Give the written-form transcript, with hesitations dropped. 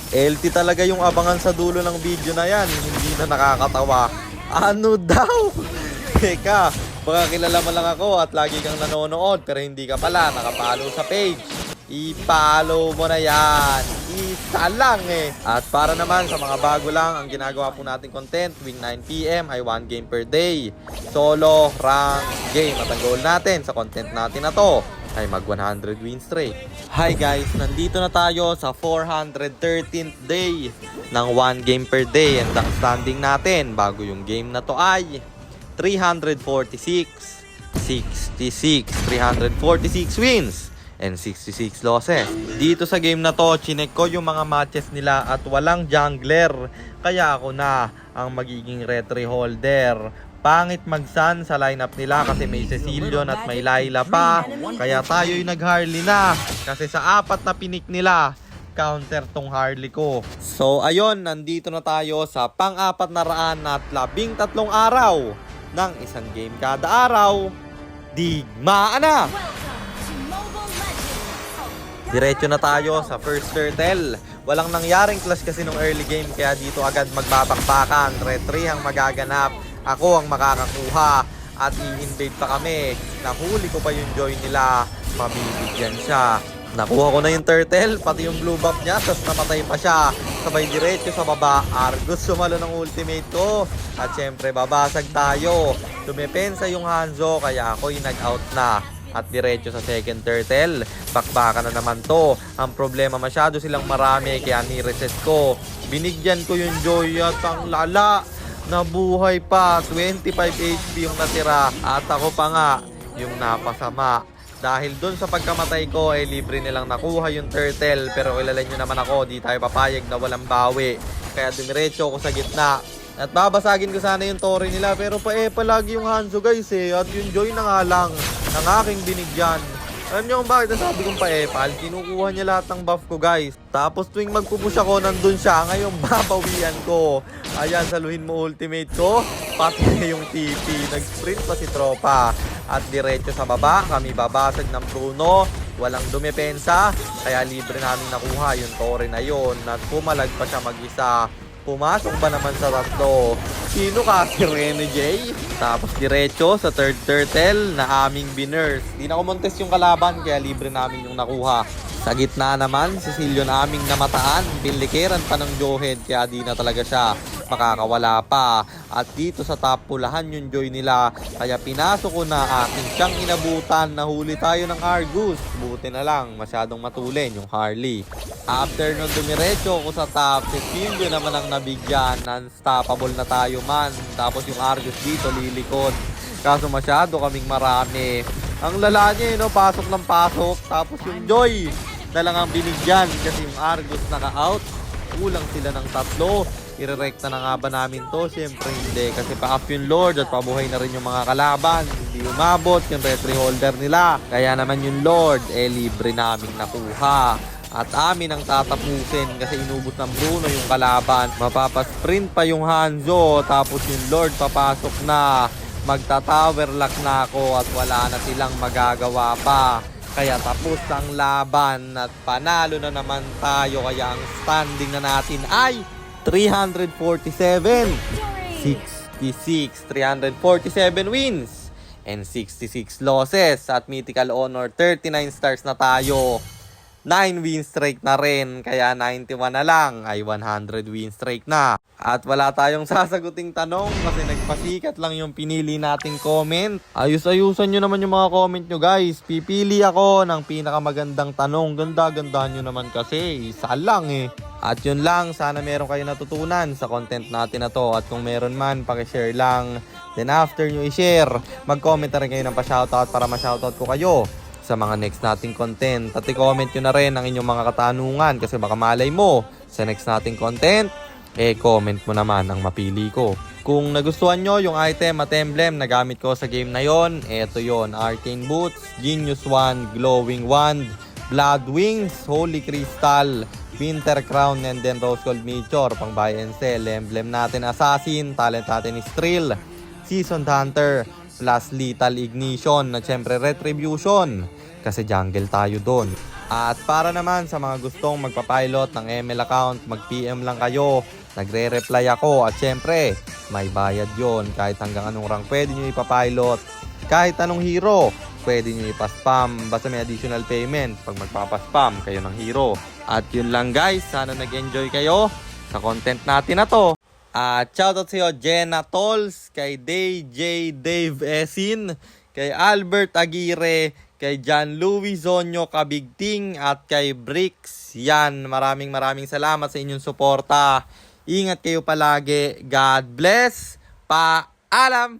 LT talaga yung abangan sa dulo ng video na yan. Hindi na nakakatawa. Ano daw? Teka, baka kilala mo lang ako at lagi kang nanonood pero hindi ka pala nakapalo sa page. I-follow mo na yan. Isa lang eh. At para naman sa mga bago lang, ang ginagawa po nating content tuwing 9 PM ay 1 game per day. Solo, rank, game. At ang goal natin sa content natin na to ay mag 100 win streak. Hi guys, nandito na tayo sa 413th day ng 1 game per day. And ang standing natin bago yung game na to ay 346, 66, 346 wins and 66 losses. Dito sa game na to, chinek ko yung mga matches nila at walang jungler. Kaya ako na ang magiging retry holder. Pangit mag-sun sa lineup nila kasi may Cecilion at may Layla pa. Kaya tayo'y nag-Harley na. Kasi sa 4 na pinik nila, counter tong Harley ko. So ayun, nandito na tayo sa pang-413 araw ng isang game kada araw. Digmaan na! Diretso na tayo sa first turtle. Walang nangyaring clash kasi nung early game kaya dito agad magbabakbakan. Retry ang magaganap. Ako ang makakakuha at i-invade pa kami. Nahuli ko pa yung joy nila. Mabibigyan siya. Nakuha ko na yung turtle, pati yung blue buff niya, tapos namatay pa siya. Sabay diretso sa baba, Argus sumalo ng ultimate ko. At syempre babasag tayo. Dumepensa yung Hanzo kaya ako'y nag-out na. At diretso sa second turtle. Bakbaka na naman to. Ang problema masyado silang marami kaya ni-reset ko. Binigyan ko yung joy at ang lala. Nabuhay pa. 25 HP yung natira. At ako pa nga yung napasama. Dahil dun sa pagkamatay ko ay libre nilang nakuha yung turtle. Pero kilala nyo naman ako, di tayo papayag na walang bawi. Kaya dumiretso ako sa gitna. At babasagin ko sana yung Tori nila. Pero palagi yung Hanzo guys eh. At yung joy na nga lang ng aking binigyan. Alam nyo kung bakit nasabi kong pa-epal? Kinukuha niya lahat ng buff ko guys. Tapos tuwing magpupush ako, nandun siya. Ngayon babawian ko. Ayan, saluhin mo ultimate ko. Pati na yung TP. Nag-sprint pa si tropa. At diretso sa baba, kami babasag ng Bruno. Walang dumepensa. Kaya libre namin nakuha yung Tori na yun. At pumalag pa siya mag-isa. Pumasok ba naman sa tatlo? Sino ka? Si Rene J? Tapos diretso sa third turtle na aming binurse. Di na kumontes yung kalaban kaya libre namin yung nakuha. Sa gitna naman, Cecilio na aming namataan. Pinlikeran pa ng Johead kaya di na talaga siya makakawala pa. At dito sa top pulahan yung joy nila. Kaya pinasok ko na aking siyang inabutan. Nahuli tayo ng Argus. Buti na lang, masyadong matulin yung Harley. After nung dumiretso ko sa top, Cecilio naman ang nabigyan. Unstoppable na tayo man. Tapos yung Argus dito lilikod. Kaso masyado kaming marami. Ang lala niya no? Pasok ng pasok. Tapos yung Joy na lang ang binigyan. Kasi yung Argus naka-out. Kulang sila ng 3. Irerekta na nga ba namin to? Siyempre hindi. Kasi pa-up yung Lord at pabuhay na rin yung mga kalaban. Hindi umabot yung retry holder nila. Kaya naman yung Lord, libre naming nakuha. At amin ang tatapusin kasi inubos ng Bruno yung kalaban. Mapapasprint pa yung Hanzo. Tapos yung Lord papasok na. Magta-tower lock na ako at wala na silang magagawa pa. Kaya tapos ang laban at panalo na naman tayo. Kaya ang standing na natin ay 347, 66, 347 wins and 66 losses. At Mythical Honor 39 stars na tayo. 9 win streak na rin, kaya 91 na lang ay 100 win streak na. At wala tayong sasaguting tanong kasi nagpasikat lang yung pinili nating comment. Ayus-ayusan nyo naman yung mga comment nyo guys. Pipili ako ng pinakamagandang tanong. Ganda-gandahan nyo naman kasi, isa lang eh. At yun lang, sana meron kayo natutunan sa content natin na to. At kung meron man, pakishare lang. Then after nyo i-share, mag-comment na rin kayo ng pa-shoutout para ma-shoutout ko kayo sa mga next nating content. At i-comment nyo na rin ang inyong mga katanungan kasi baka malay mo sa next nating content, comment mo naman ang mapili ko. Kung nagustuhan nyo yung item at emblem na gamit ko sa game na yon, eto yon: Arcane Boots, Genius Wand, Glowing Wand, Blood Wings, Holy Crystal, Winter Crown, and then Rose Gold Meteor pang buy and sell. Emblem natin Assassin, talent natin is Thrill, Seasoned Hunter, plus Lethal Ignition na syempre Retribution kasi jungle tayo doon. At para naman sa mga gustong magpapilot ng ML account, mag-PM lang kayo. Nagre-reply ako at syempre, may bayad yon. Kahit hanggang anong rank pwede nyo ipapilot. Kahit anong hero, pwede nyo ipaspam. Basta may additional payment pag magpapaspam kayo ng hero. At yun lang guys, sana nag-enjoy kayo sa content natin na to. At shoutout sa iyo, Jenna Tolls, kay Dave Esin, kay Albert Aguirre, kay John Louis Zonyo Kabigting, at kay Bricks. Yan, maraming salamat sa inyong suporta. Ingat kayo palagi. God bless. Paalam!